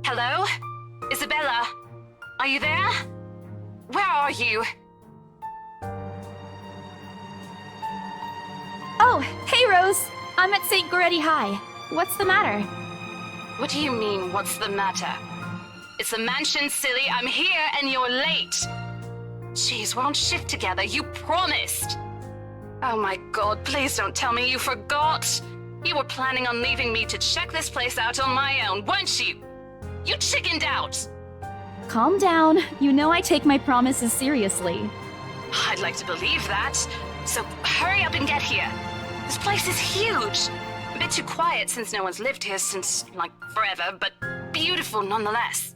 Hello? Isabella? Are you there? Where are you? Oh, hey Rose! I'm at St. Goretti High. What's the matter? What do you mean, what's the matter? It's the mansion, silly. I'm here and you're late. Jeez, we're on shift together. You promised. Oh my god, please don't tell me you forgot. You were planning on leaving me to check this place out on my own, weren't you? You chickened out. Calm down. You know I take my promises seriously. I'd like to believe that. So hurry up and get here. This place is huge. A bit too quiet since no one's lived here since, like, forever, but beautiful nonetheless.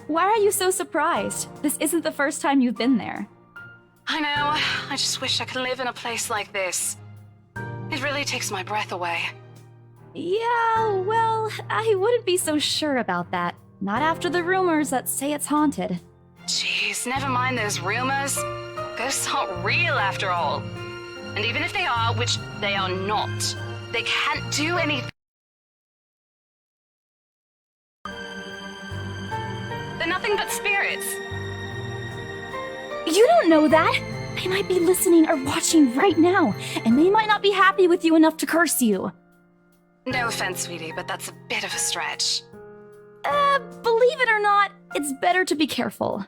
Why are you so surprised? This isn't the first time you've been there. I know. I just wish I could live in a place like this. It really takes my breath away. Yeah, well, I wouldn't be so sure about that. Not after the rumors that say it's haunted. Jeez, never mind those rumors. Ghosts aren't real after all. And even if they are, which they are not, they can't do anything. They're nothing but spirits. You don't know that! They might be listening or watching right now, and they might not be happy with you enough to curse you. No offense, sweetie, but that's a bit of a stretch. Believe it or not, it's better to be careful.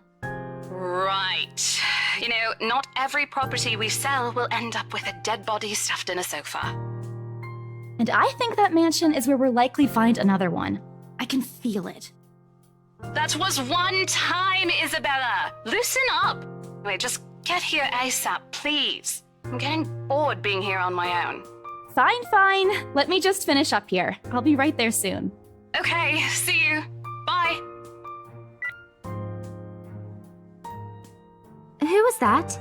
Right. You know, not every property we sell will end up with a dead body stuffed in a sofa. And I think that mansion is where we'll likely find another one. I can feel it. That was one time, Isabella! Loosen up! Wait, just get here ASAP, please. I'm getting bored being here on my own. Fine, fine. Let me just finish up here. I'll be right there soon. Okay, see you. Bye. Who was that?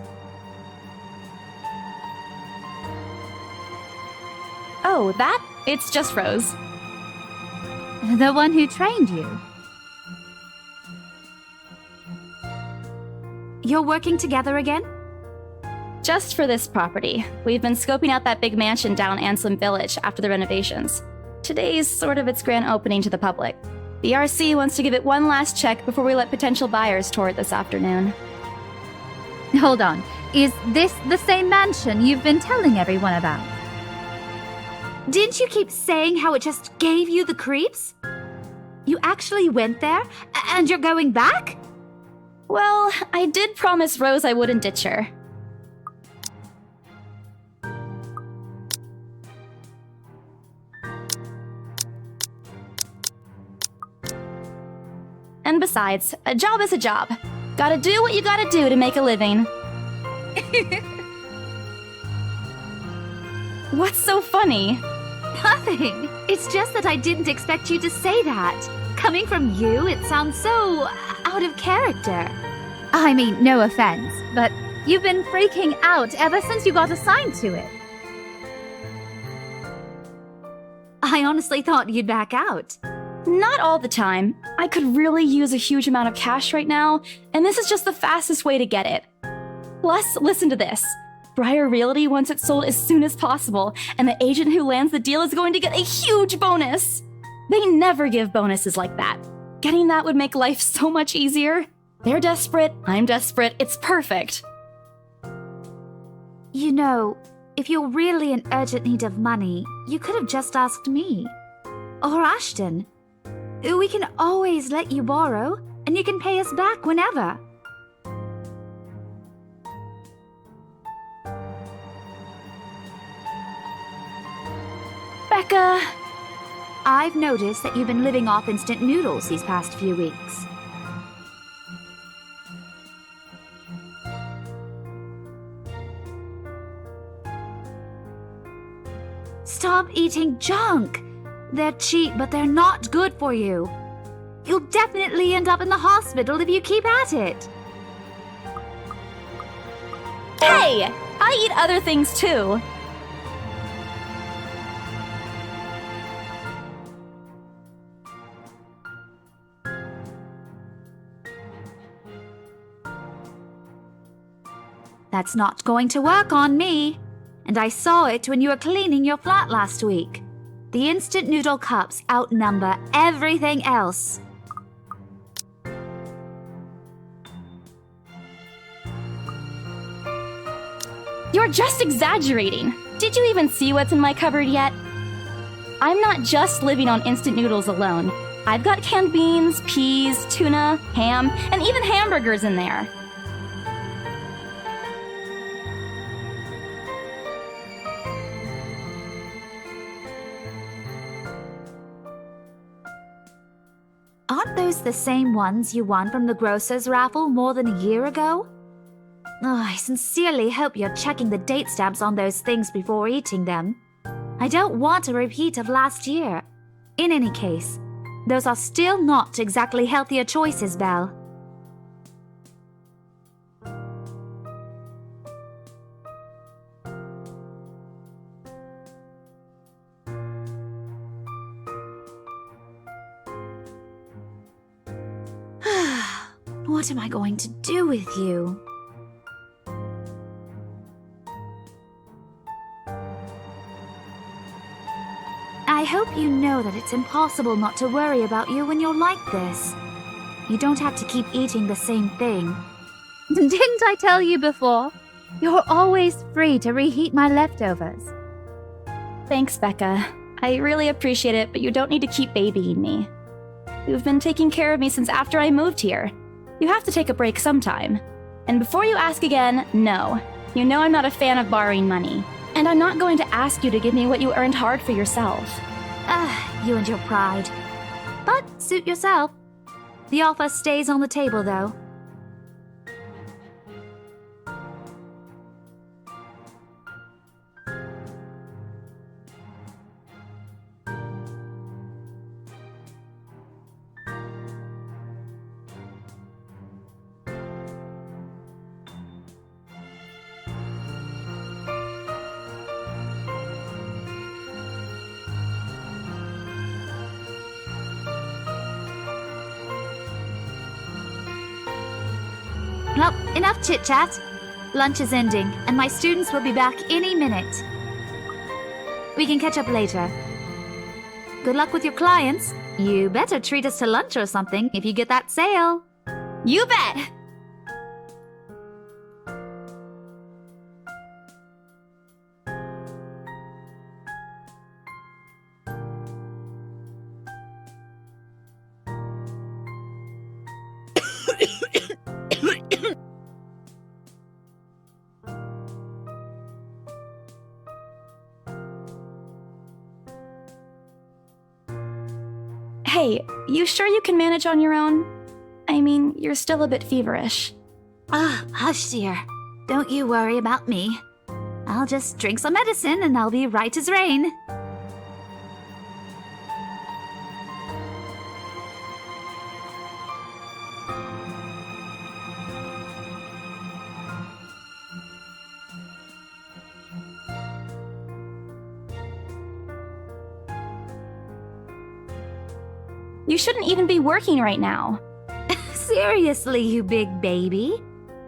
Oh, that? It's just Rose. The one who trained you. You're working together again? Just for this property. We've been scoping out that big mansion down Anselm Village after the renovations. Today's sort of its grand opening to the public. The RC wants to give it one last check before we let potential buyers tour it this afternoon. Hold on. Is this the same mansion you've been telling everyone about? Didn't you keep saying how it just gave you the creeps? You actually went there? And you're going back? Well, I did promise Rose I wouldn't ditch her. And besides, a job is a job. Gotta do what you gotta do to make a living. What's so funny? Nothing. It's just that I didn't expect you to say that. Coming from you, it sounds so out of character. I mean, no offense, but you've been freaking out ever since you got assigned to it. I honestly thought you'd back out. Not all the time. I could really use a huge amount of cash right now, and this is just the fastest way to get it. Plus, listen to this. Briar Realty wants it sold as soon as possible, and the agent who lands the deal is going to get a huge bonus. They never give bonuses like that. Getting that would make life so much easier. They're desperate, I'm desperate, it's perfect. You know, if you're really in urgent need of money, you could have just asked me. Or Ashton. We can always let you borrow, and you can pay us back whenever. Becca! I've noticed that you've been living off instant noodles these past few weeks. Stop eating junk! They're cheap, but they're not good for you. You'll definitely end up in the hospital if you keep at it. Hey! I eat other things too. That's not going to work on me. And I saw it when you were cleaning your flat last week. The instant noodle cups outnumber everything else. You're just exaggerating. Did you even see what's in my cupboard yet? I'm not just living on instant noodles alone. I've got canned beans, peas, tuna, ham, and even hamburgers in there. Aren't those the same ones you won from the grocer's raffle more than a year ago? Oh, I sincerely hope you're checking the date stamps on those things before eating them. I don't want a repeat of last year. In any case, those are still not exactly healthier choices, Belle. What am I going to do with you? I hope you know that it's impossible not to worry about you when you're like this. You don't have to keep eating the same thing. Didn't I tell you before? You're always free to reheat my leftovers. Thanks, Becca. I really appreciate it, but you don't need to keep babying me. You've been taking care of me since after I moved here. You have to take a break sometime. And before you ask again, no. You know I'm not a fan of borrowing money. And I'm not going to ask you to give me what you earned hard for yourself. You and your pride. But suit yourself. The offer stays on the table, though. Well, enough chit-chat. Lunch is ending, and my students will be back any minute. We can catch up later. Good luck with your clients. You better treat us to lunch or something if you get that sale. You bet! Hey, you sure you can manage on your own? I mean, you're still a bit feverish. Hush, dear. Don't you worry about me. I'll just drink some medicine and I'll be right as rain. You shouldn't even be working right now. Seriously, you big baby.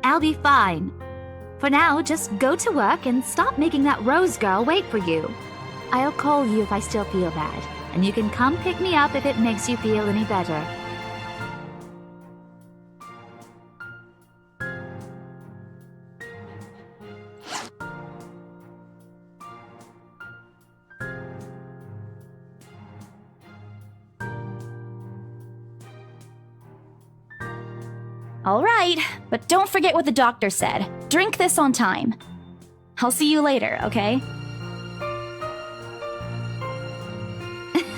I'll be fine. For now, just go to work and stop making that Rose girl wait for you. I'll call you if I still feel bad, and you can come pick me up if it makes you feel any better. All right, but don't forget what the doctor said. Drink this on time. I'll see you later, okay?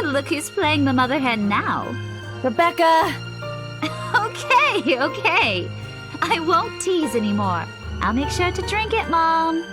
Look who's playing the mother hen now. Rebecca! Okay. I won't tease anymore. I'll make sure to drink it, Mom.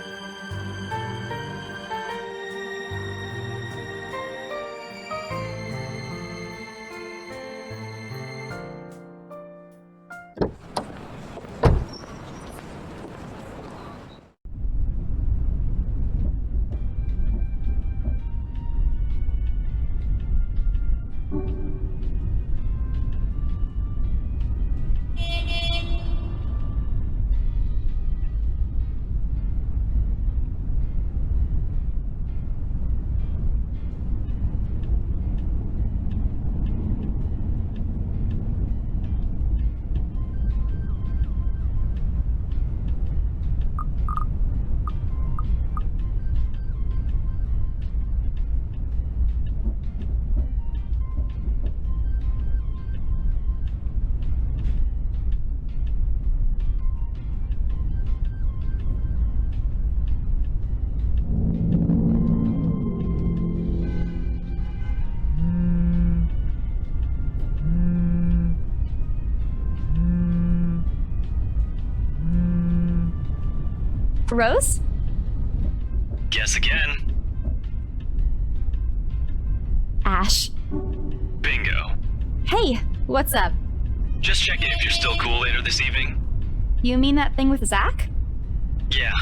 Rose? Guess again. Ash. Bingo. Hey, what's up? Just checking if you're still cool later this evening. You mean that thing with Zach? Yeah.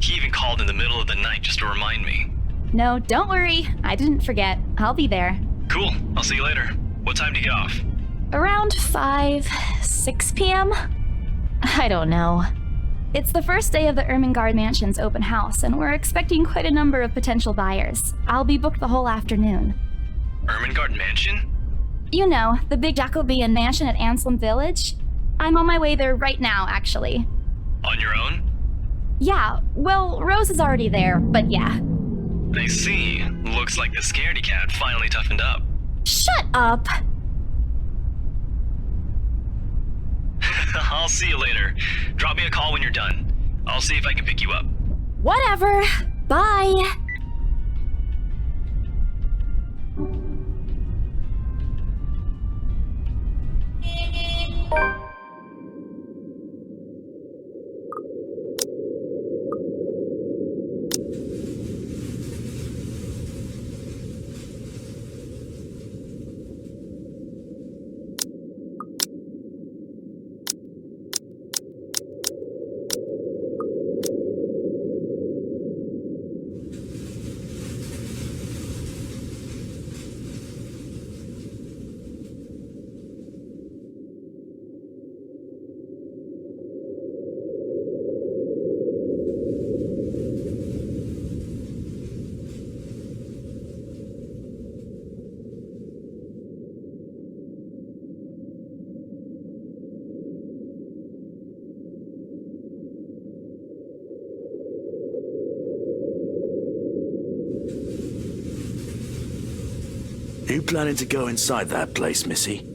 He even called in the middle of the night just to remind me. No, don't worry. I didn't forget. I'll be there. Cool. I'll see you later. What time do you get off? Around 6 p.m.? I don't know. It's the first day of the Ermengarde Mansion's open house, and we're expecting quite a number of potential buyers. I'll be booked the whole afternoon. Ermengarde Mansion? You know, the big Jacobean mansion at Anselm Village? I'm on my way there right now, actually. On your own? Yeah, well, Rose is already there, but yeah. I see. Looks like the scaredy cat finally toughened up. Shut up! I'll see you later. Drop me a call when you're done. I'll see if I can pick you up. Whatever. Bye. You planning to go inside that place, Missy?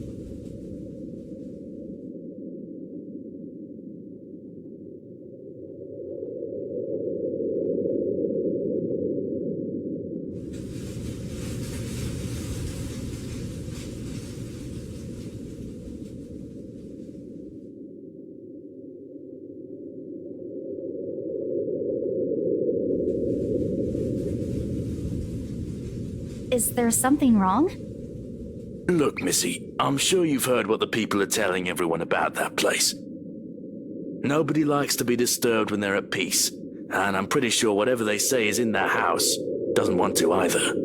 Is there something wrong? Look, Missy, I'm sure you've heard what the people are telling everyone about that place. Nobody likes to be disturbed when they're at peace, and I'm pretty sure whatever they say is in that house doesn't want to either.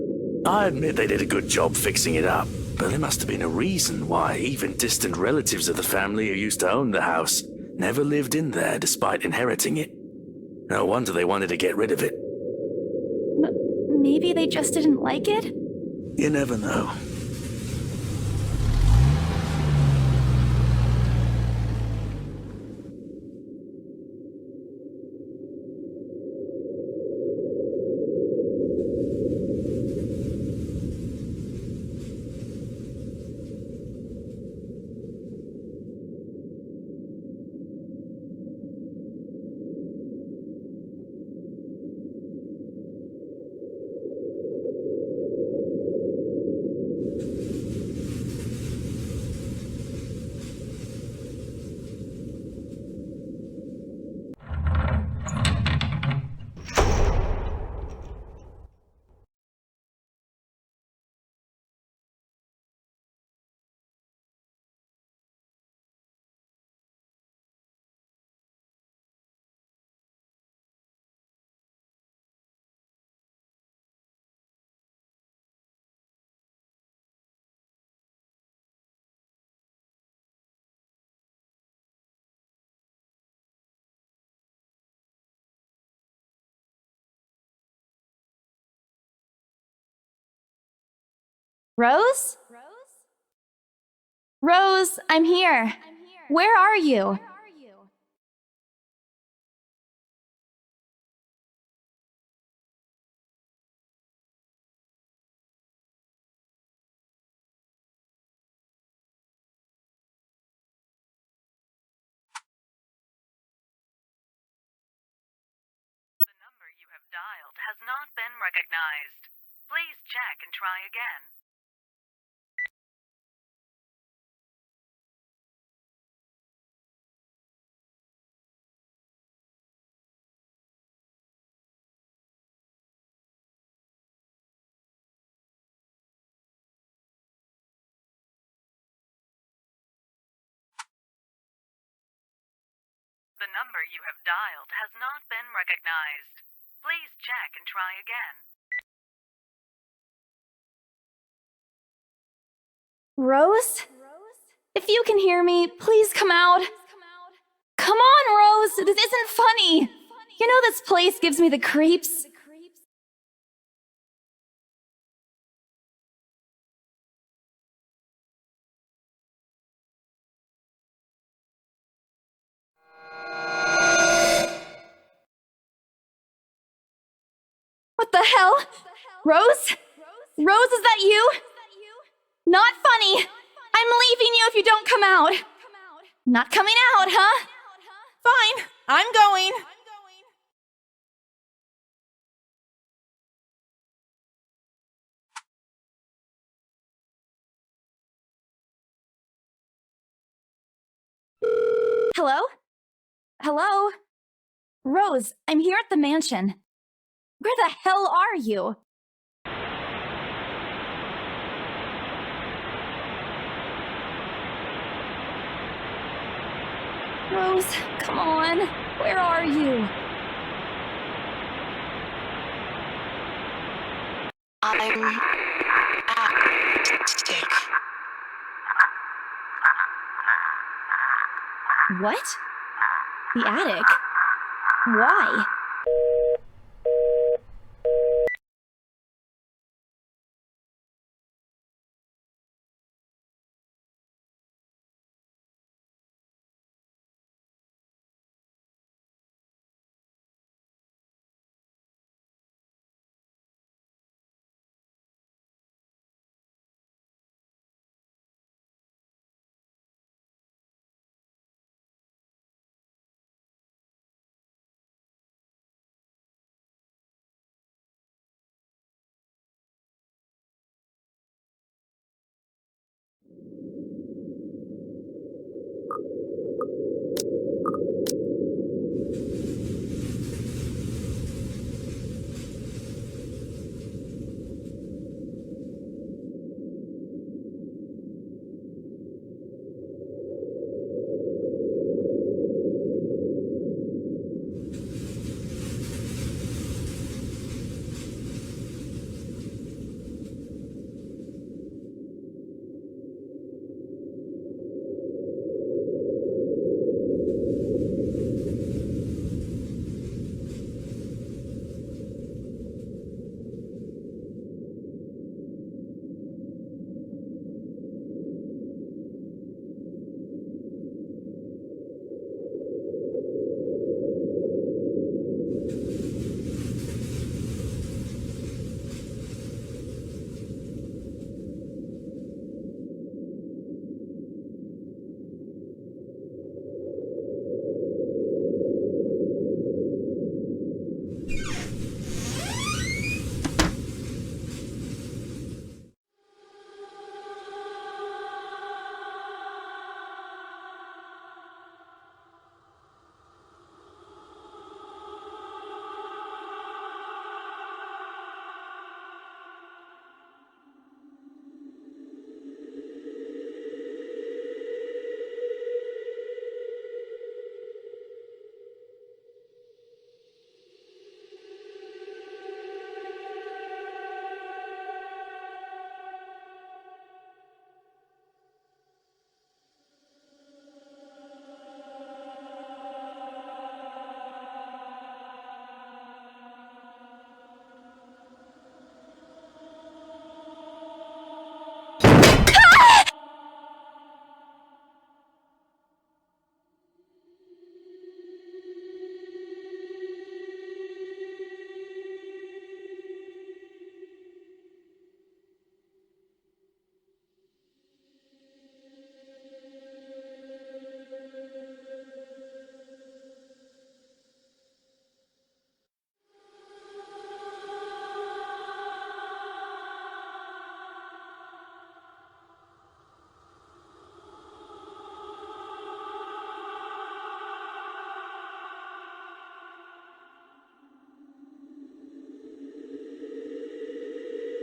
I admit they did a good job fixing it up, but there must have been a reason why even distant relatives of the family who used to own the house never lived in there despite inheriting it. No wonder they wanted to get rid of it. Maybe they just didn't like it? You never know. Rose? Rose, I'm here. Where are you? The number you have dialed has not been recognized. Please check and try again. The number you have dialed has not been recognized. Please check and try again. Rose? If you can hear me, please come out. Come on, Rose! This isn't funny! You know this place gives me the creeps. What the hell? Rose? Rose, is that you? Not funny! I'm leaving you if you don't come out! Not coming out, huh? Fine, I'm going. Hello? Hello? Rose, I'm here at the mansion. Where the hell are you? Rose, come on. Where are you? I'm attic. What? The attic? Why?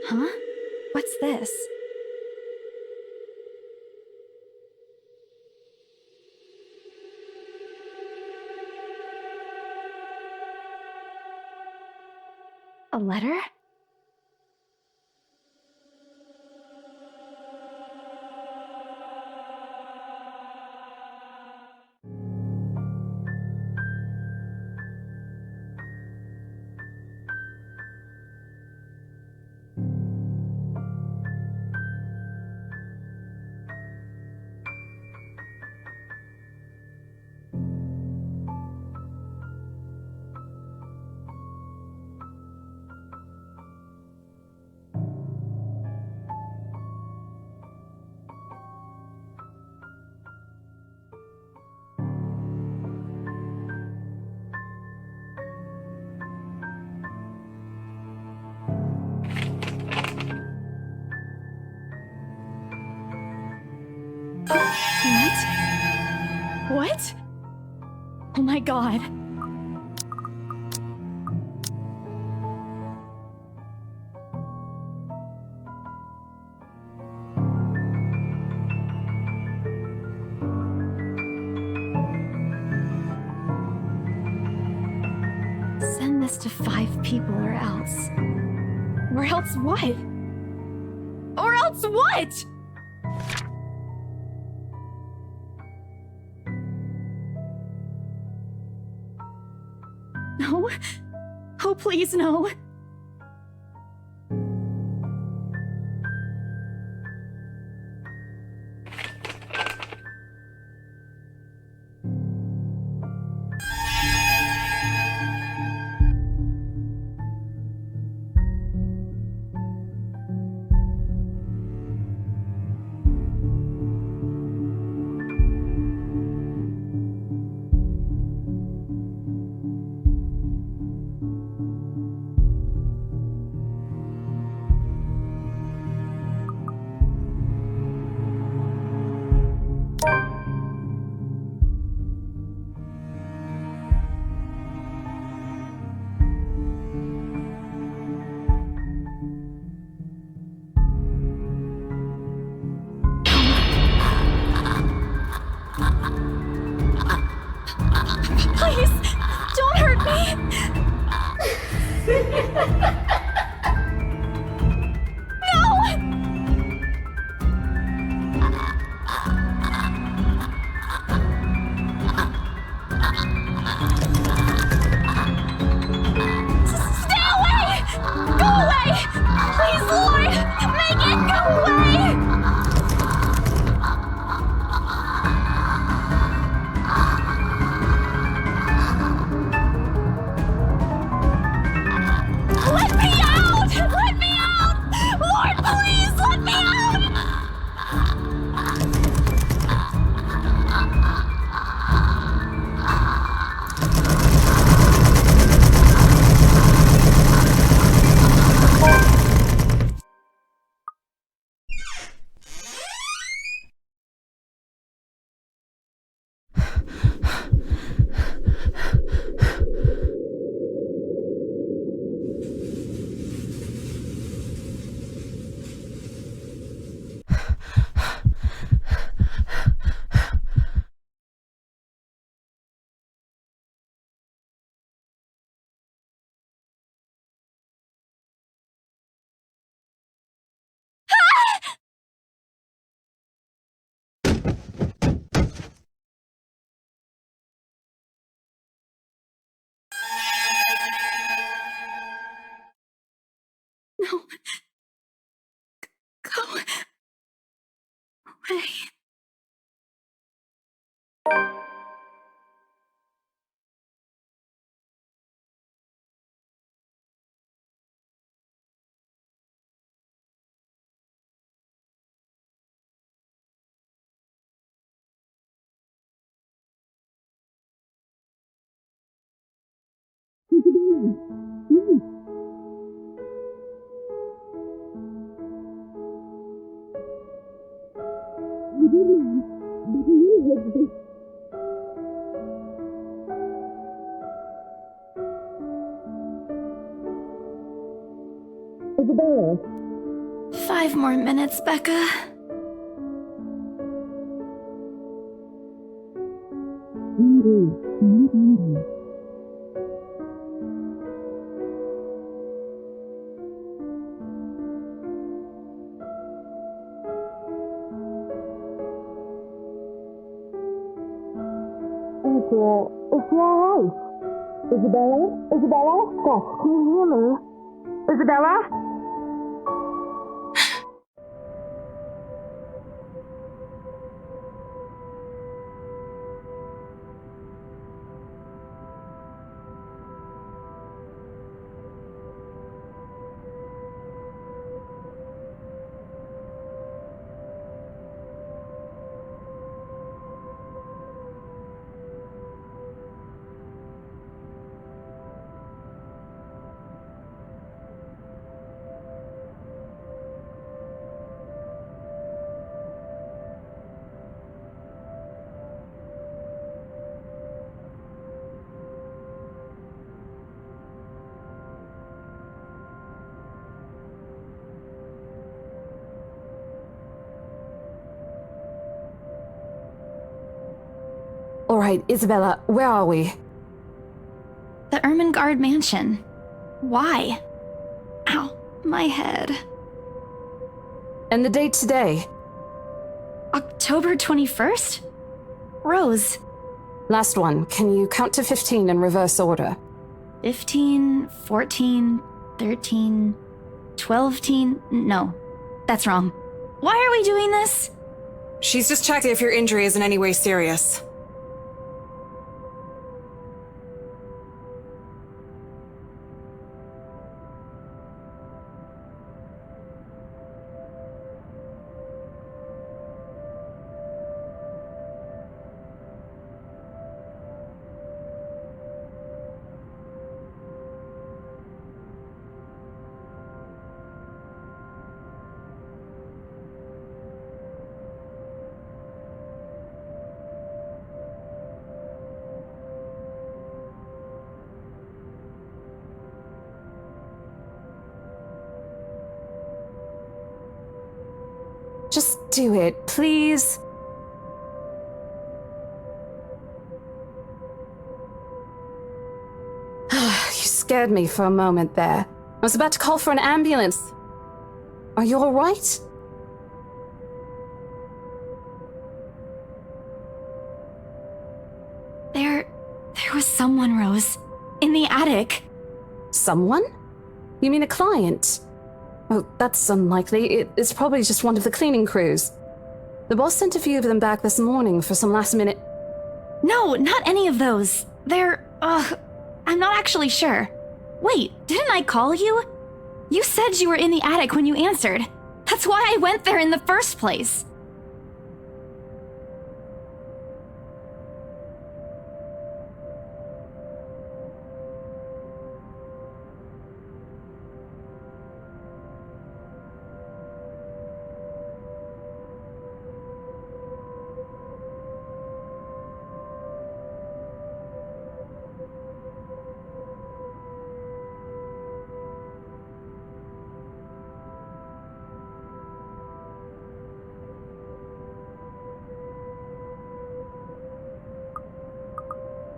Huh? What's this? A letter? What? Oh my god. Send this to 5 people or else. Or else what? Or else what? No. Oh, please, no. Please, don't hurt me! No! Stay away! Go away! Please, Lord! Make it go away! Let me out! Let me out! Lord, please, let me out! No. Go away. Five more minutes, Becca. dear. Is she alright? Isabella? Isabella? Gosh, can you hear me? Isabella? All right, Isabella, where are we? The Ermengarde mansion. Why? Ow, my head. And the date today? October 21st? Rose. Last one. Can you count to 15 in reverse order? 15, 14, 13, 12. No, that's wrong. Why are we doing this? She's just checking if your injury is in any way serious. Just do it, please. You scared me for a moment there. I was about to call for an ambulance. Are you all right? There was someone, Rose. In the attic. Someone? You mean a client? Oh, that's unlikely. It's probably just one of the cleaning crews. The boss sent a few of them back this morning for some last-minute... No, not any of those. I'm not actually sure. Wait, didn't I call you? You said you were in the attic when you answered. That's why I went there in the first place.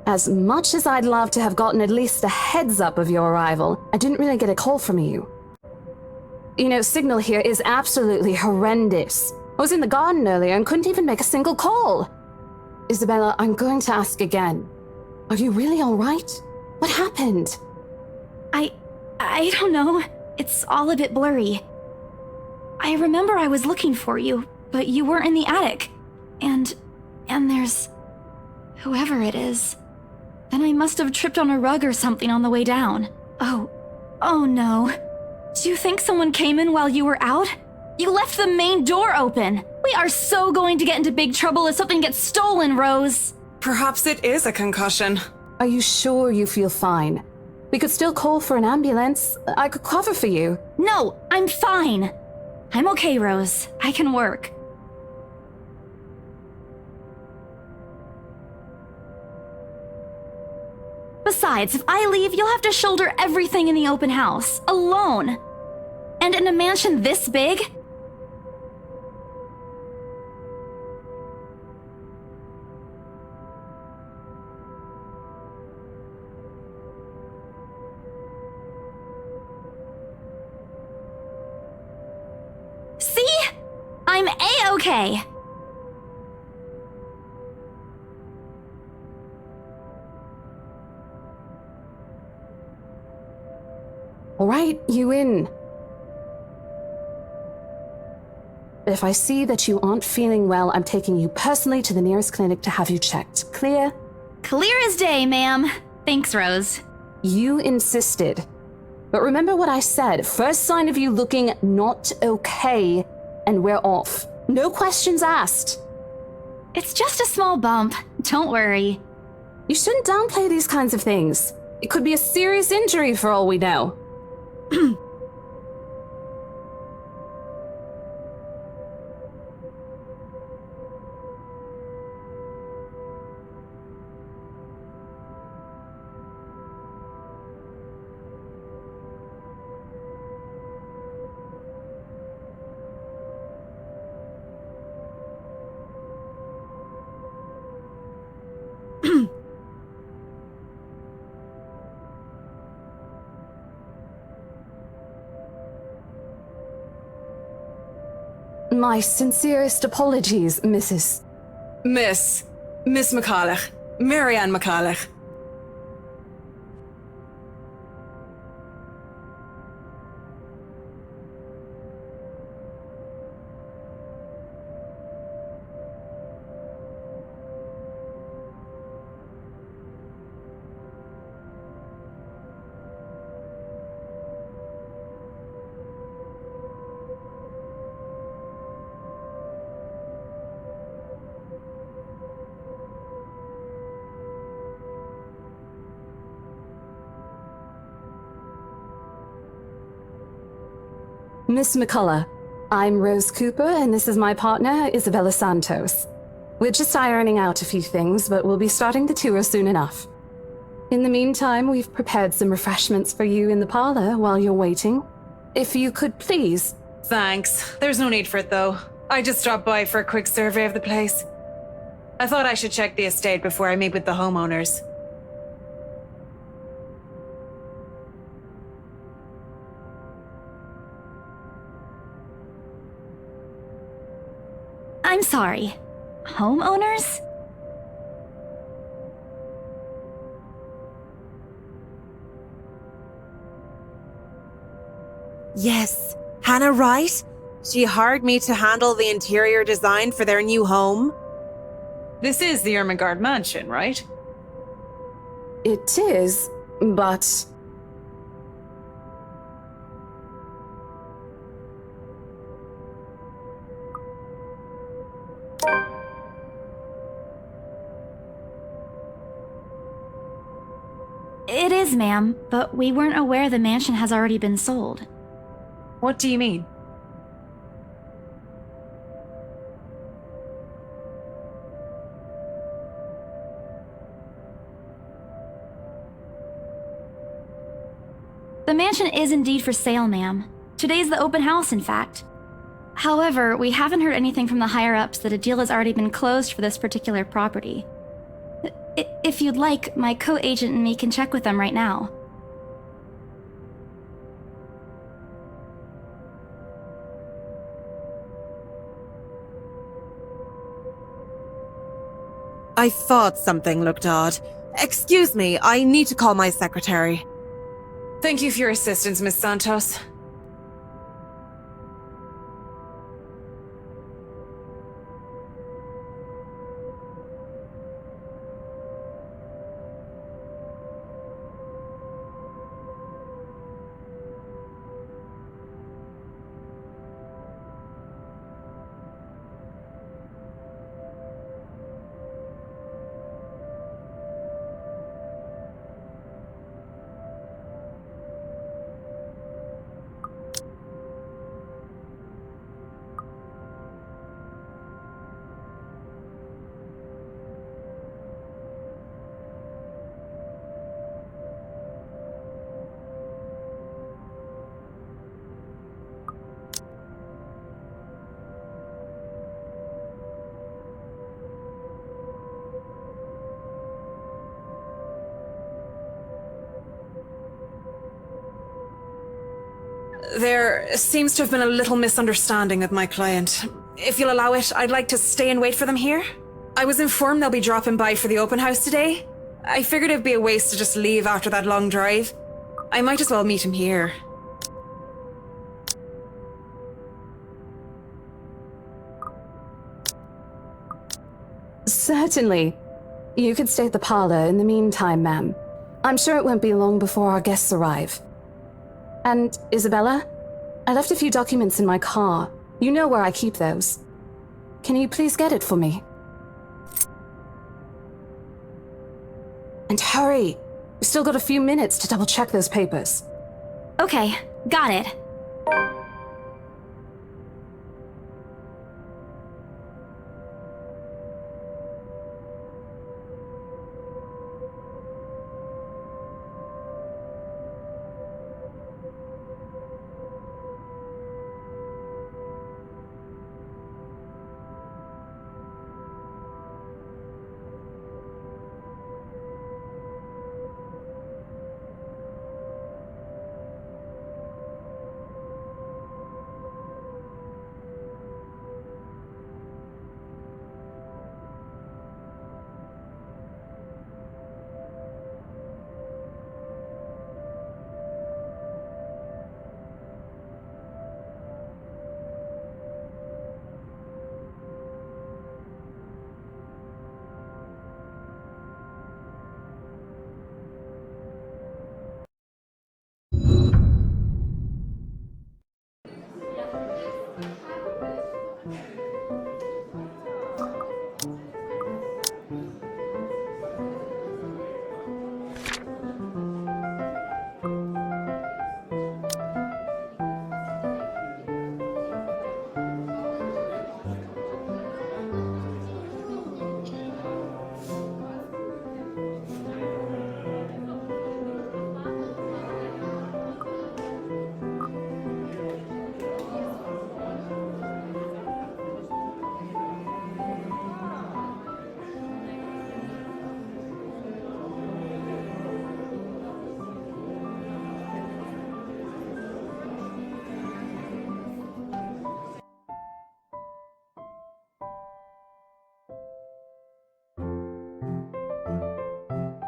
As much as I'd love to have gotten at least a heads up of your arrival, I didn't really get a call from you. You know, signal here is absolutely horrendous. I was in the garden earlier and couldn't even make a single call. Isabella, I'm going to ask again. Are you really all right? What happened? I don't know. It's all a bit blurry. I remember I was looking for you, but you weren't in the attic. And there's... whoever it is. Then I must have tripped on a rug or something on the way down. Oh no. Do you think someone came in while you were out? You left the main door open. We are so going to get into big trouble if something gets stolen, Rose. Perhaps it is a concussion. Are you sure you feel fine? We could still call for an ambulance. I could cover for you. No, I'm fine. I'm okay, Rose. I can work. Besides, if I leave, you'll have to shoulder everything in the open house, alone. And in a mansion this big? See? I'm A-okay. All right, you in. But if I see that you aren't feeling well, I'm taking you personally to the nearest clinic to have you checked. Clear? Clear as day, ma'am. Thanks, Rose. You insisted. But remember what I said. First sign of you looking not okay, and we're off. No questions asked. It's just a small bump. Don't worry. You shouldn't downplay these kinds of things. It could be a serious injury for all we know. My sincerest apologies, Mrs. Miss McCulloch. Marianne McCulloch. Miss McCullough, I'm Rose Cooper, and this is my partner, Isabella Santos. We're just ironing out a few things, but we'll be starting the tour soon enough. In the meantime, we've prepared some refreshments for you in the parlor while you're waiting. If you could please... Thanks. There's no need for it, though. I just dropped by for a quick survey of the place. I thought I should check the estate before I meet with the homeowners. I'm sorry. Homeowners? Yes. Hannah Wright? She hired me to handle the interior design for their new home. This is the Ermengarde mansion, right? It is, but... It is, ma'am, but we weren't aware the mansion has already been sold. What do you mean? The mansion is indeed for sale, ma'am. Today's the open house, in fact. However, we haven't heard anything from the higher-ups that a deal has already been closed for this particular property. If you'd like, my co-agent and me can check with them right now. I thought something looked odd. Excuse me, I need to call my secretary. Thank you for your assistance, Miss Santos. There seems to have been a little misunderstanding with my client. If you'll allow it, I'd like to stay and wait for them here. I was informed they'll be dropping by for the open house today. I figured it'd be a waste to just leave after that long drive. I might as well meet him here. Certainly. You could stay at the parlor in the meantime, ma'am. I'm sure it won't be long before our guests arrive. And, Isabella? I left a few documents in my car. You know where I keep those. Can you please get it for me? And hurry! We've still got a few minutes to double-check those papers. Okay, got it.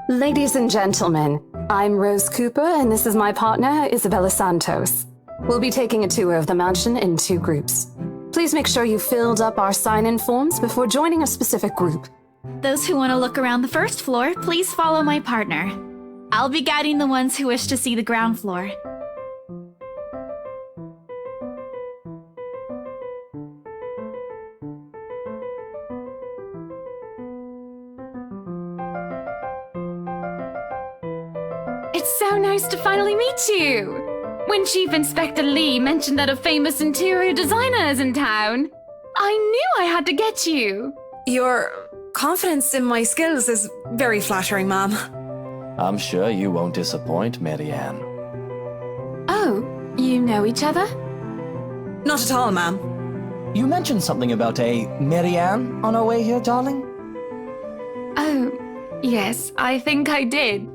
Ladies and gentlemen, I'm Rose Cooper, and this is my partner, Isabella Santos. We'll be taking a tour of the mansion in 2 groups. Please make sure you filled up our sign-in forms before joining a specific group. Those who want to look around the first floor, please follow my partner. I'll be guiding the ones who wish to see the ground floor. It's so nice to finally meet you! When Chief Inspector Lee mentioned that a famous interior designer is in town, I knew I had to get you! Your confidence in my skills is very flattering, ma'am. I'm sure you won't disappoint, Marianne. Oh, you know each other? Not at all, ma'am. You mentioned something about a Marianne on our way here, darling? Oh, yes, I think I did.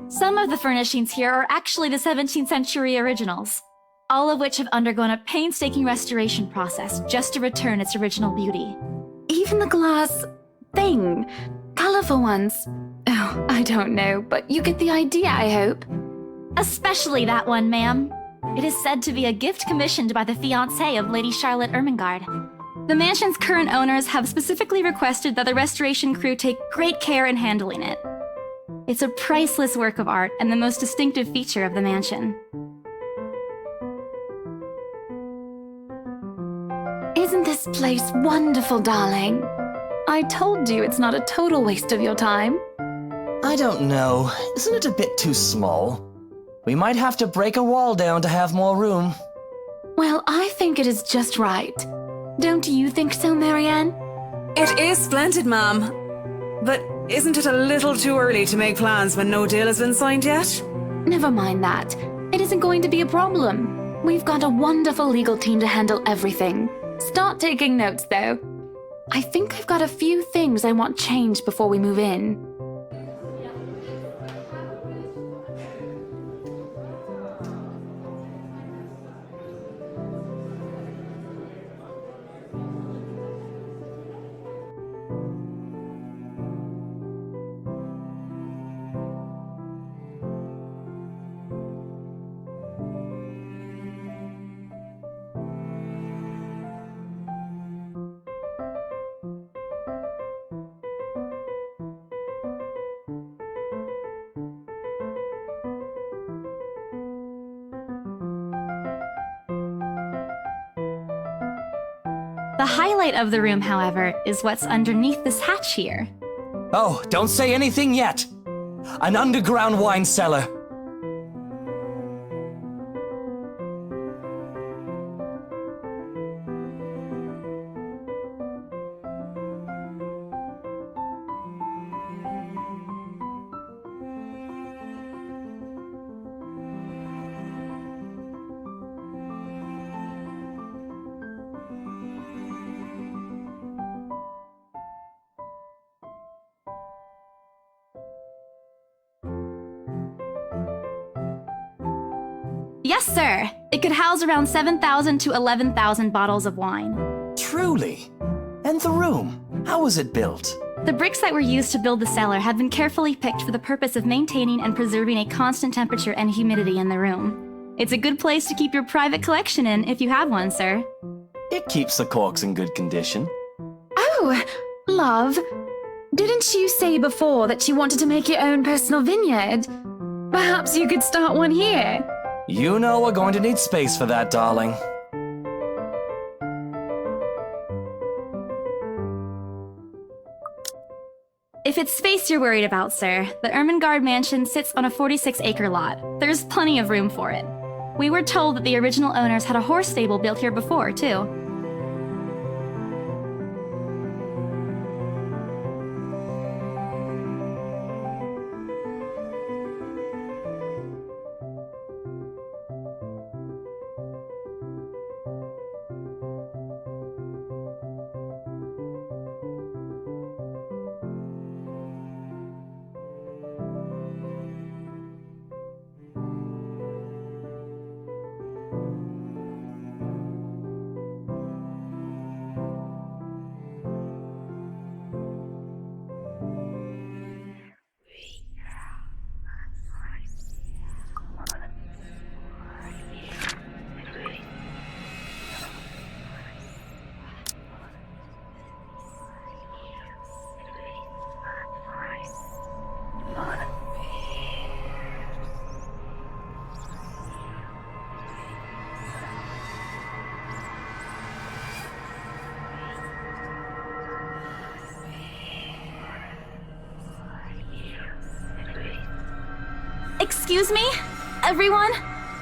Some of the furnishings here are actually the 17th century originals, all of which have undergone a painstaking restoration process just to return its original beauty. Even the glass thing, colorful ones. Oh, I don't know, but you get the idea, I hope. Especially that one, ma'am. It is said to be a gift commissioned by the fiancé of Lady Charlotte Ermengarde. The mansion's current owners have specifically requested that the restoration crew take great care in handling it. It's a priceless work of art and the most distinctive feature of the mansion. Isn't this place wonderful, darling? I told you it's not a total waste of your time. I don't know. Isn't it a bit too small? We might have to break a wall down to have more room. Well, I think it is just right. Don't you think so, Marianne? It is splendid, ma'am. But isn't it a little too early to make plans when no deal has been signed yet? Never mind that. It isn't going to be a problem. We've got a wonderful legal team to handle everything. Start taking notes, though. I think I've got a few things I want changed before we move in. The highlight of the room, however, is what's underneath this hatch here. Oh, don't say anything yet! An underground wine cellar. Yes, sir. It could house around 7,000 to 11,000 bottles of wine. Truly. And the room? How was it built? The bricks that were used to build the cellar have been carefully picked for the purpose of maintaining and preserving a constant temperature and humidity in the room. It's a good place to keep your private collection in if you have one, sir. It keeps the corks in good condition. Oh, love. Didn't you say before that you wanted to make your own personal vineyard? Perhaps you could start one here. You know we're going to need space for that, darling. If it's space you're worried about, sir, the Ermengarde mansion sits on a 46-acre lot. There's plenty of room for it. We were told that the original owners had a horse stable built here before, too. Excuse me, everyone?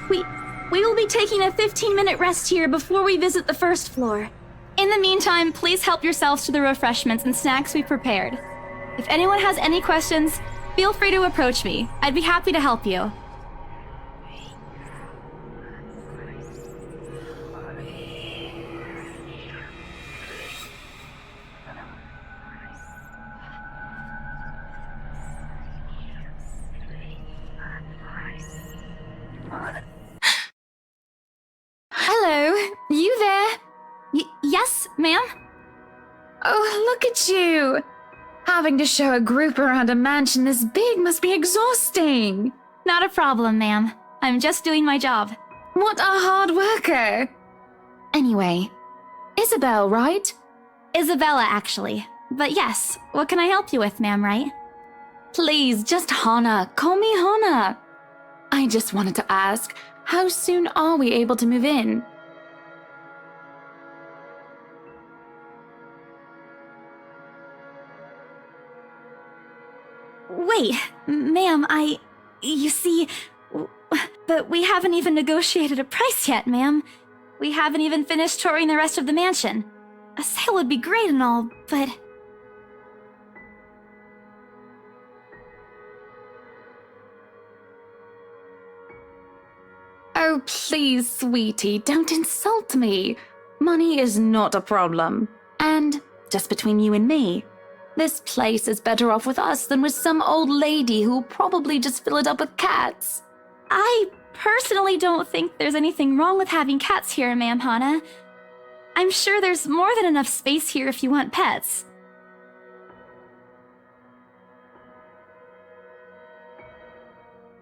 We will be taking a 15-minute rest here before we visit the first floor. In the meantime, please help yourselves to the refreshments and snacks we prepared. If anyone has any questions, feel free to approach me. I'd be happy to help you. Hello, you there? Yes, ma'am? Oh, look at you! Having to show a group around a mansion this big must be exhausting. Not a problem, ma'am. I'm just doing my job. What a hard worker! Anyway, Isabel, right? Isabella, actually. But yes, what can I help you with, ma'am, right? Please, just Hana. Call me Hana. I just wanted to ask, how soon are we able to move in? Wait, ma'am, you see, but we haven't even negotiated a price yet, ma'am. We haven't even finished touring the rest of the mansion. A sale would be great and all, but... Oh, please, sweetie, don't insult me. Money is not a problem. And, just between you and me, this place is better off with us than with some old lady who'll probably just fill it up with cats. I personally don't think there's anything wrong with having cats here, ma'am Hana. I'm sure there's more than enough space here if you want pets.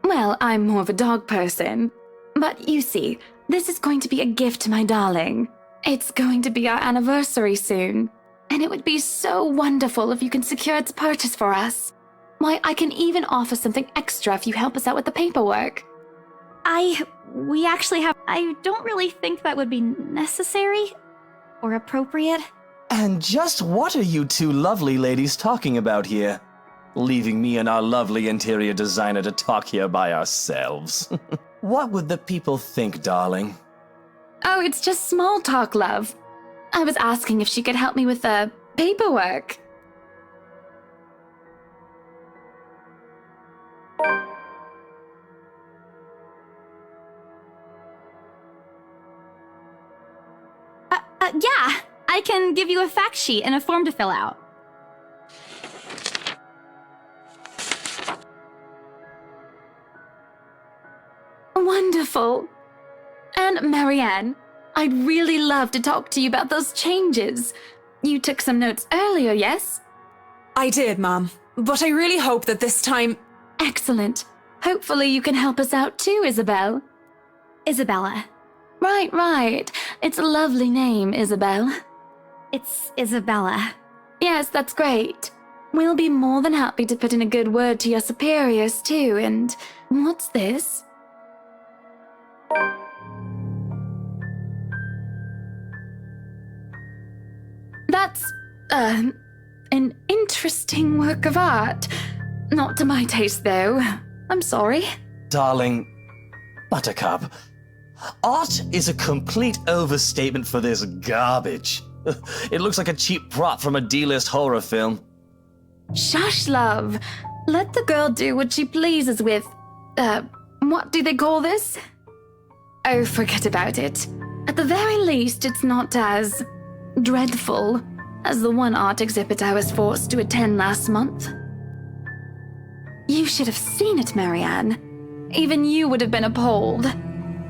Well, I'm more of a dog person. But you see, this is going to be a gift to my darling. It's going to be our anniversary soon. And it would be so wonderful if you can secure its purchase for us. Why, I can even offer something extra if you help us out with the paperwork. We actually have... I don't really think that would be necessary or appropriate. And just what are you two lovely ladies talking about here? Leaving me and our lovely interior designer to talk here by ourselves. What would the people think, darling? Oh, it's just small talk, love. I was asking if she could help me with the paperwork. Yeah, I can give you a fact sheet and a form to fill out. Wonderful. And Marianne, I'd really love to talk to you about those changes. You took some notes earlier, yes? I did, Mom. But I really hope that this time... Excellent. Hopefully you can help us out too, Isabel. Isabella. Right. It's a lovely name, Isabel. It's Isabella. Yes, that's great. We'll be more than happy to put in a good word to your superiors too, and... What's this? That's, an interesting work of art. Not to my taste, though. I'm sorry. Darling, Buttercup, art is a complete overstatement for this garbage. It looks like a cheap prop from a D-list horror film. Shush, love. Let the girl do what she pleases with, what do they call this? Oh, forget about it. At the very least, it's not as dreadful as the one art exhibit I was forced to attend last month. You should have seen it, Marianne. Even you would have been appalled.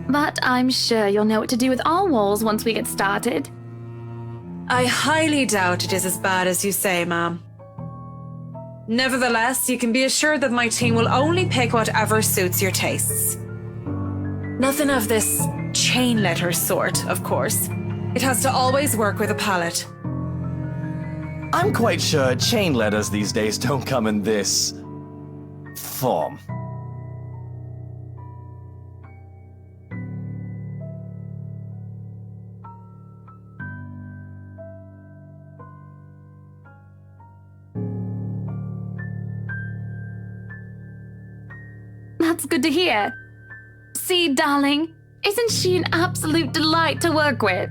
But I'm sure you'll know what to do with our walls once we get started. I highly doubt it is as bad as you say, Ma'am. Nevertheless, you can be assured that my team will only pick whatever suits your tastes. Nothing of this chain letter sort, of course. It has to always work with a palette. I'm quite sure chain letters these days don't come in this form. That's good to hear. See, darling, isn't she an absolute delight to work with?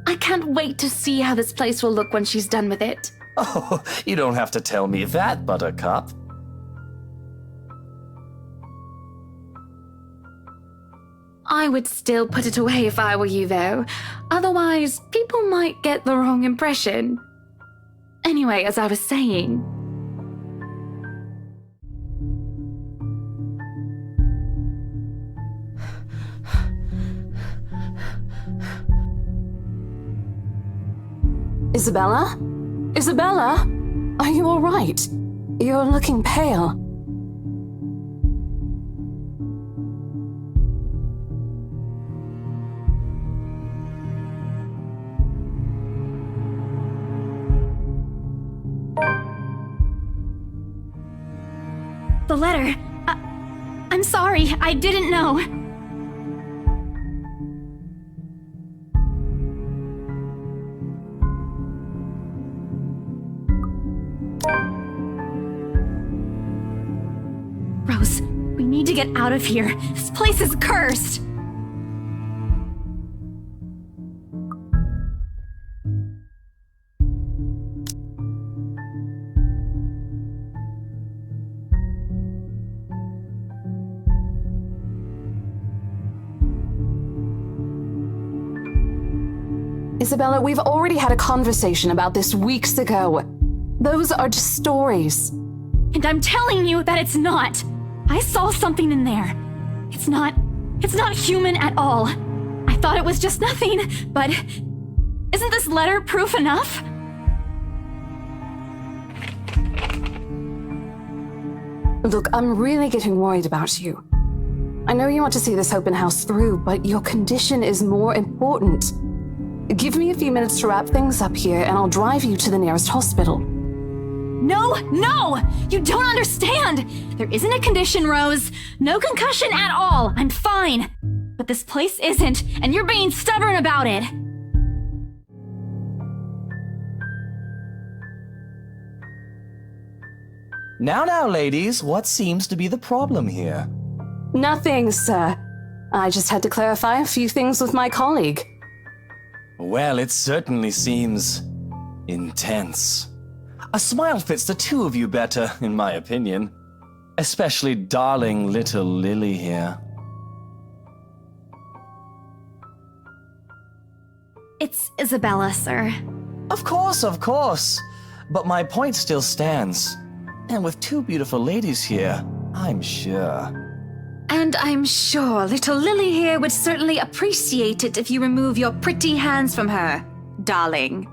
I can't wait to see how this place will look when she's done with it. Oh, you don't have to tell me that, Buttercup. I would still put it away if I were you, though. Otherwise, people might get the wrong impression. Anyway, as I was saying... Isabella? Isabella? Are you all right? You're looking pale. The letter. I'm sorry, I didn't know. Rose, we need to get out of here. This place is cursed. Isabella, we've already had a conversation about this weeks ago. Those are just stories. And I'm telling you that it's not. I saw something in there. It's not human at all. I thought it was just nothing, but isn't this letter proof enough? Look, I'm really getting worried about you. I know you want to see this open house through, but your condition is more important. Give me a few minutes to wrap things up here, and I'll drive you to the nearest hospital. No! You don't understand! There isn't a condition, Rose. No concussion at all. I'm fine. But this place isn't, and you're being stubborn about it. Now, ladies, what seems to be the problem here? Nothing, sir. I just had to clarify a few things with my colleague. Well, it certainly seems intense. A smile fits the two of you better, in my opinion. Especially darling little Lily here. It's Isabella, sir. Of course. But my point still stands. And with two beautiful ladies here, I'm sure. And I'm sure little Lily here would certainly appreciate it if you remove your pretty hands from her, darling.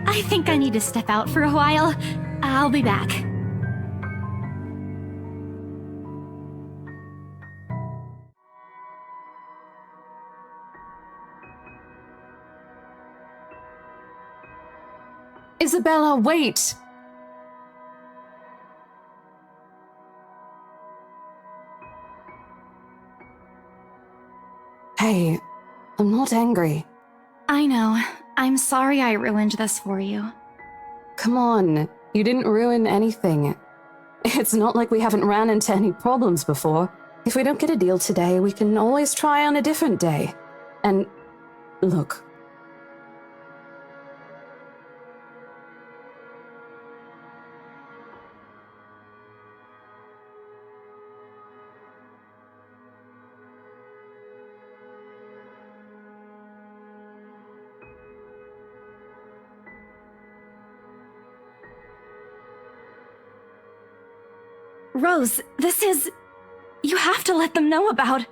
I think I need to step out for a while. I'll be back. Isabella, wait! Hey, I'm not angry. I know. I'm sorry I ruined this for you. Come on, you didn't ruin anything. It's not like we haven't ran into any problems before. If we don't get a deal today, we can always try on a different day. And look. Rose, you have to let them know about...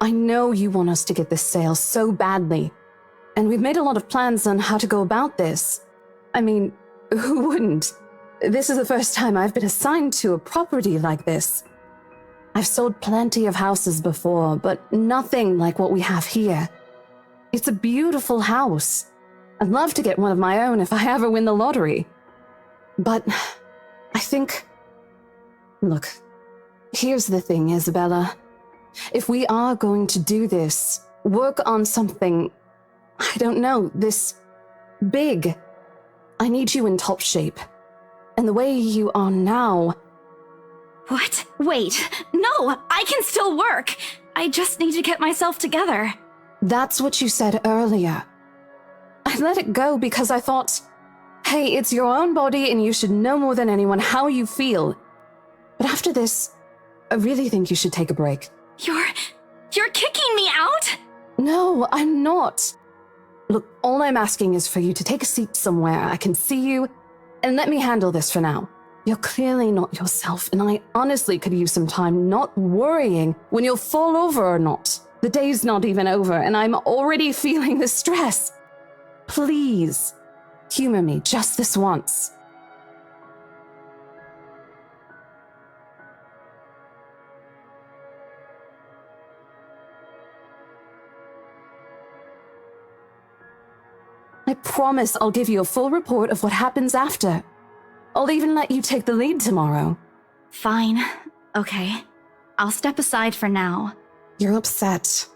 I know you want us to get this sale so badly. And we've made a lot of plans on how to go about this. I mean, who wouldn't? This is the first time I've been assigned to a property like this. I've sold plenty of houses before, but nothing like what we have here. It's a beautiful house. I'd love to get one of my own if I ever win the lottery. But I think... Look, here's the thing, Isabella. If we are going to do this, work on something, I don't know, this big, I need you in top shape. And the way you are now... What? Wait, no, I can still work. I just need to get myself together. That's what you said earlier. I let it go because I thought, hey, it's your own body and you should know more than anyone how you feel. But after this, I really think you should take a break. You're kicking me out? No, I'm not. Look, all I'm asking is for you to take a seat somewhere I can see you, and let me handle this for now. You're clearly not yourself, and I honestly could use some time not worrying when you'll fall over or not. The day's not even over, and I'm already feeling the stress. Please, Humor me just this once. I promise I'll give you a full report of what happens after. I'll even let you take the lead tomorrow. Fine. Okay. I'll step aside for now. You're upset.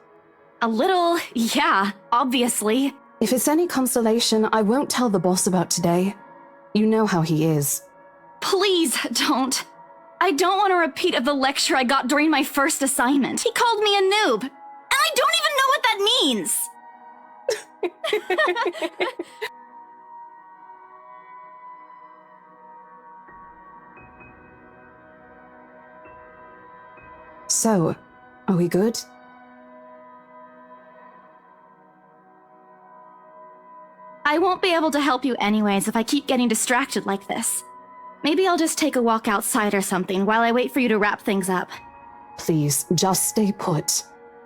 A little, yeah, obviously. If it's any consolation, I won't tell the boss about today. You know how he is. Please don't. I don't want a repeat of the lecture I got during my first assignment. He called me a noob, and I don't even know what that means. So, are we good? I won't be able to help you anyways if I keep getting distracted like this. Maybe I'll just take a walk outside or something while I wait for you to wrap things up. Please, just stay put.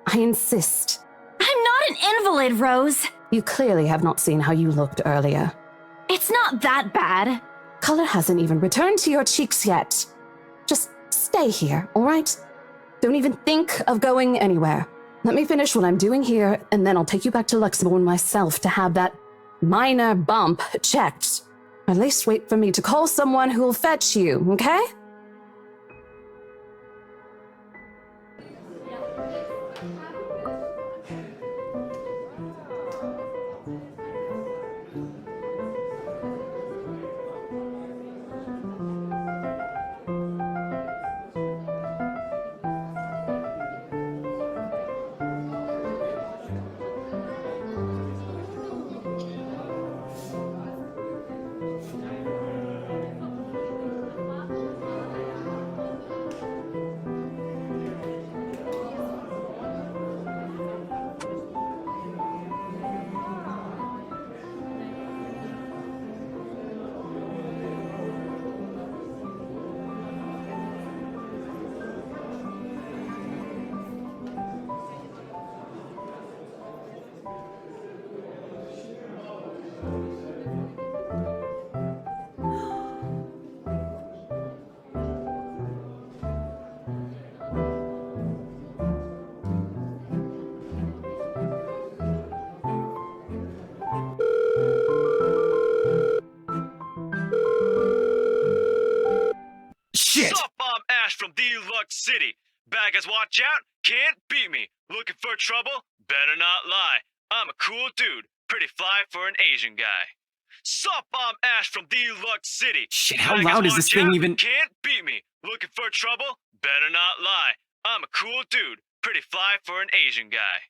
I insist. I'm not an invalid, Rose. You clearly have not seen how you looked earlier. It's not that bad. Color hasn't even returned to your cheeks yet. Just stay here, all right? Don't even think of going anywhere. Let me finish what I'm doing here, and then I'll take you back to Luxembourg myself to have that minor bump checked. At least wait for me to call someone who'll fetch you, okay? Sup, I'm Ash from Deluxe City. Bad guys watch out, can't beat me. Looking for trouble? Better not lie. I'm a cool dude, pretty fly for an Asian guy. Sup, I'm Ash from Deluxe City. Shit, how Bad guys loud is watch this thing out, even? Can't beat me. Looking for trouble? Better not lie. I'm a cool dude, pretty fly for an Asian guy.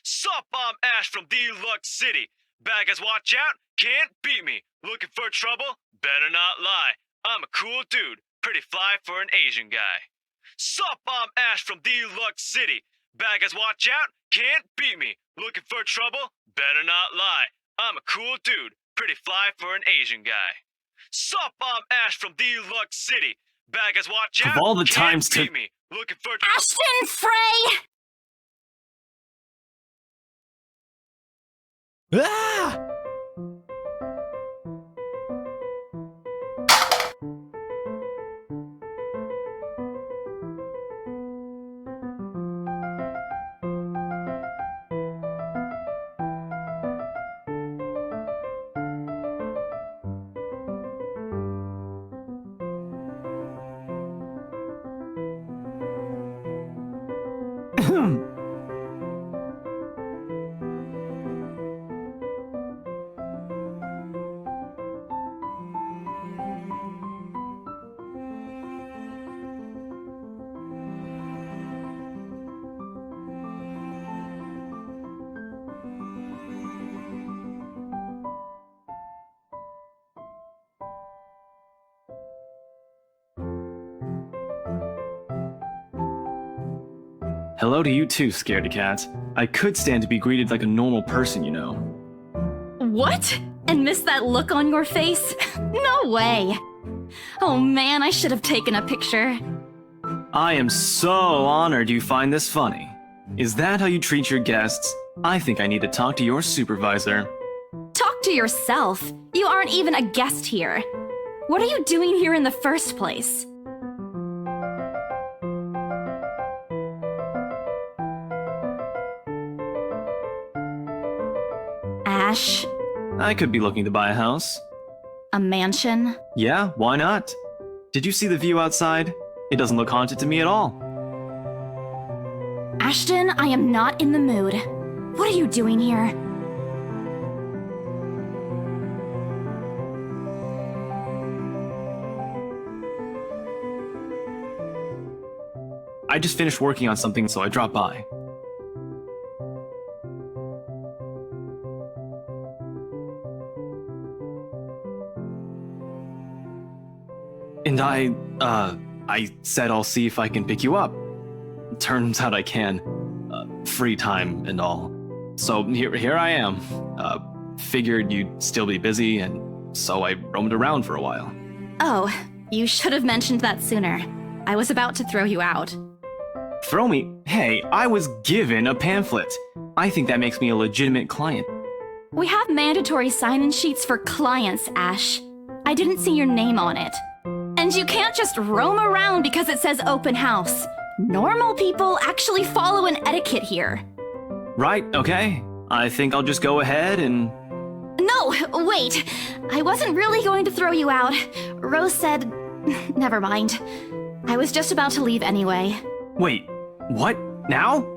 Sup, I'm Ash from Deluxe City. Bad guys watch out, can't beat me. Looking for trouble? Better not lie. I'm a cool dude, pretty fly for an Asian guy. Sup, I'm Ash from Deluxe City. Bad guys watch out, can't beat me. Looking for trouble? Better not lie. I'm a cool dude, pretty fly for an Asian guy. Sup, I'm Ash from Deluxe City. Bad guys watch out, Of all the can't times to- beat me. Looking for Ashton Frey! Ah! Hello to you too, Scaredy Cat. I could stand to be greeted like a normal person, you know. What? And miss that look on your face? No way. Oh man, I should have taken a picture. I am so honored you find this funny. Is that how you treat your guests? I think I need to talk to your supervisor. Talk to yourself. You aren't even a guest here. What are you doing here in the first place? Ash, I could be looking to buy a house. a mansion? Yeah, why not? Did you see the view outside? It doesn't look haunted to me at all. Ashton, I am not in the mood. What are you doing here? I just finished working on something, so I dropped by. And I said I'll see if I can pick you up. Turns out I can. Free time and all. So here I am. Figured you'd still be busy, and so I roamed around for a while. Oh, you should have mentioned that sooner. I was about to throw you out. Throw me? Hey, I was given a pamphlet. I think that makes me a legitimate client. We have mandatory sign-in sheets for clients, Ash. I didn't see your name on it. And you can't just roam around because it says open house. Normal people actually follow an etiquette here. Right, okay. I think I'll just go ahead and... No, wait. I wasn't really going to throw you out. Rose said... Never mind. I was just about to leave anyway. Wait, what? Now?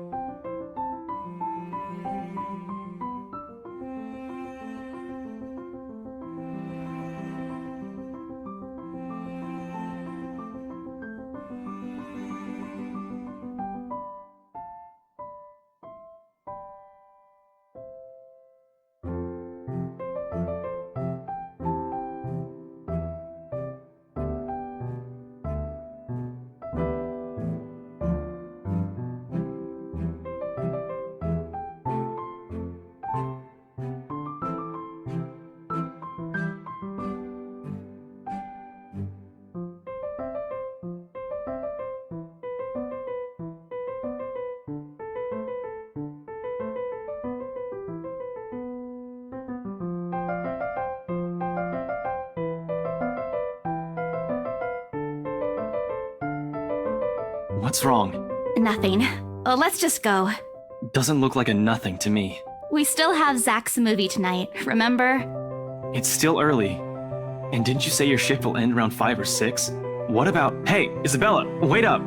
What's wrong? Nothing. Let's just go. Doesn't look like a nothing to me. We still have Zach's movie tonight, remember? It's still early. And didn't you say your shift will end around 5 or 6? What about... Hey, Isabella, wait up!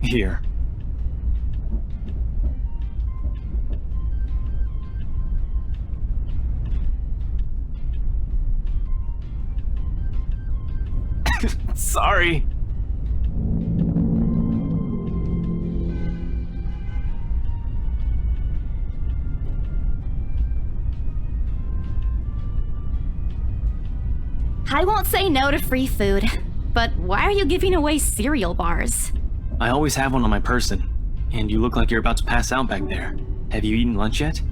Here. Sorry. I won't say no to free food, but why are you giving away cereal bars? I always have one on my person, and you look like you're about to pass out back there. Have you eaten lunch yet?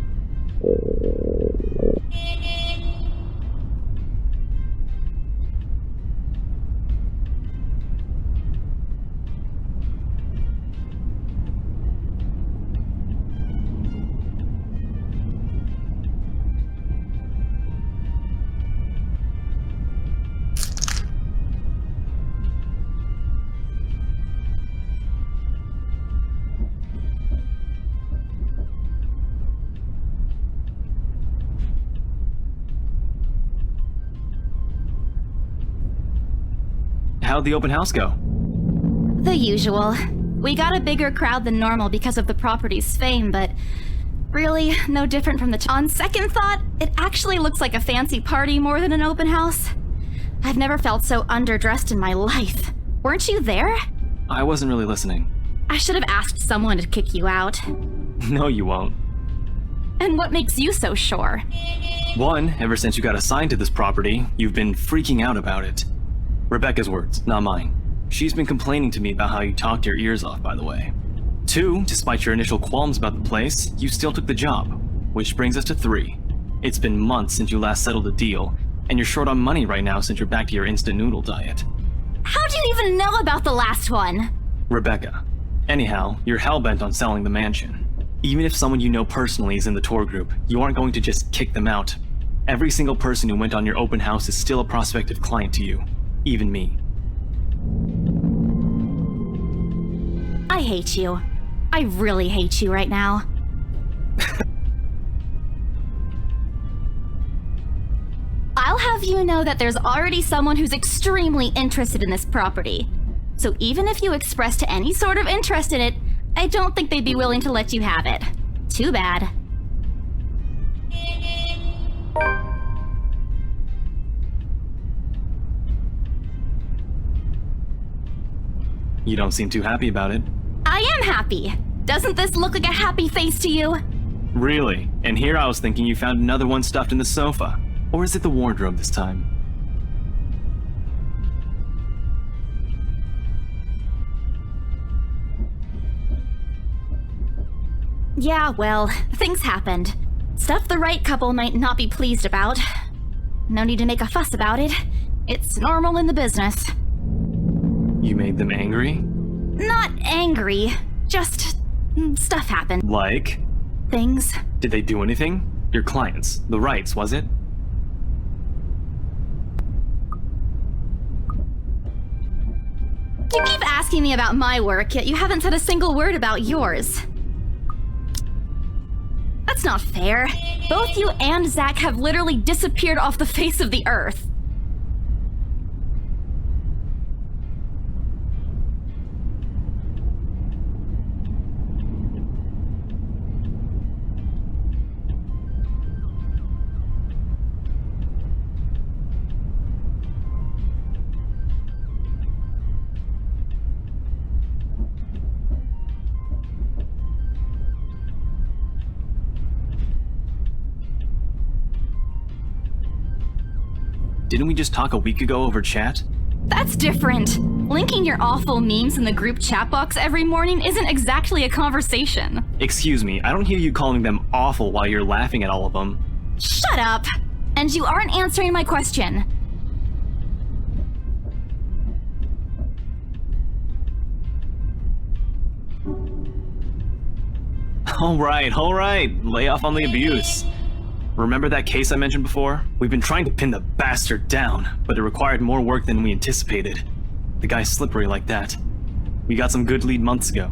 how'd the open house go? The usual. We got a bigger crowd than normal because of the property's fame, but really, no different from on second thought, it actually looks like a fancy party more than an open house. I've never felt so underdressed in my life. Weren't you there? I wasn't really listening. I should have asked someone to kick you out. No, you won't. And what makes you so sure? One, ever since you got assigned to this property, you've been freaking out about it. Rebecca's words, not mine. She's been complaining to me about how you talked your ears off, by the way. Two, despite your initial qualms about the place, you still took the job. Which brings us to three. It's been months since you last settled a deal, and you're short on money right now since you're back to your instant noodle diet. How do you even know about the last one? Rebecca. Anyhow, you're hell-bent on selling the mansion. Even if someone you know personally is in the tour group, you aren't going to just kick them out. Every single person who went on your open house is still a prospective client to you. Even me. I hate you. I really hate you right now. I'll have you know that there's already someone who's extremely interested in this property. So even if you expressed any sort of interest in it, I don't think they'd be willing to let you have it. Too bad. You don't seem too happy about it. I am happy. Doesn't this look like a happy face to you? Really? And here I was thinking you found another one stuffed in the sofa. Or is it the wardrobe this time? Yeah, well, things happened. Stuff the right couple might not be pleased about. No need to make a fuss about it. It's normal in the business. You made them angry? Not angry. Just stuff happened. Like? Things. Did they do anything? Your clients. The Wrights, was it? You keep asking me about my work, yet you haven't said a single word about yours. That's not fair. Both you and Zach have literally disappeared off the face of the earth. Didn't we just talk a week ago over chat? That's different. Linking your awful memes in the group chat box every morning isn't exactly a conversation. Excuse me, I don't hear you calling them awful while you're laughing at all of them. Shut up! And you aren't answering my question. Alright. Lay off on the abuse. Remember that case I mentioned before? We've been trying to pin the bastard down, but it required more work than we anticipated. The guy's slippery like that. We got some good lead months ago.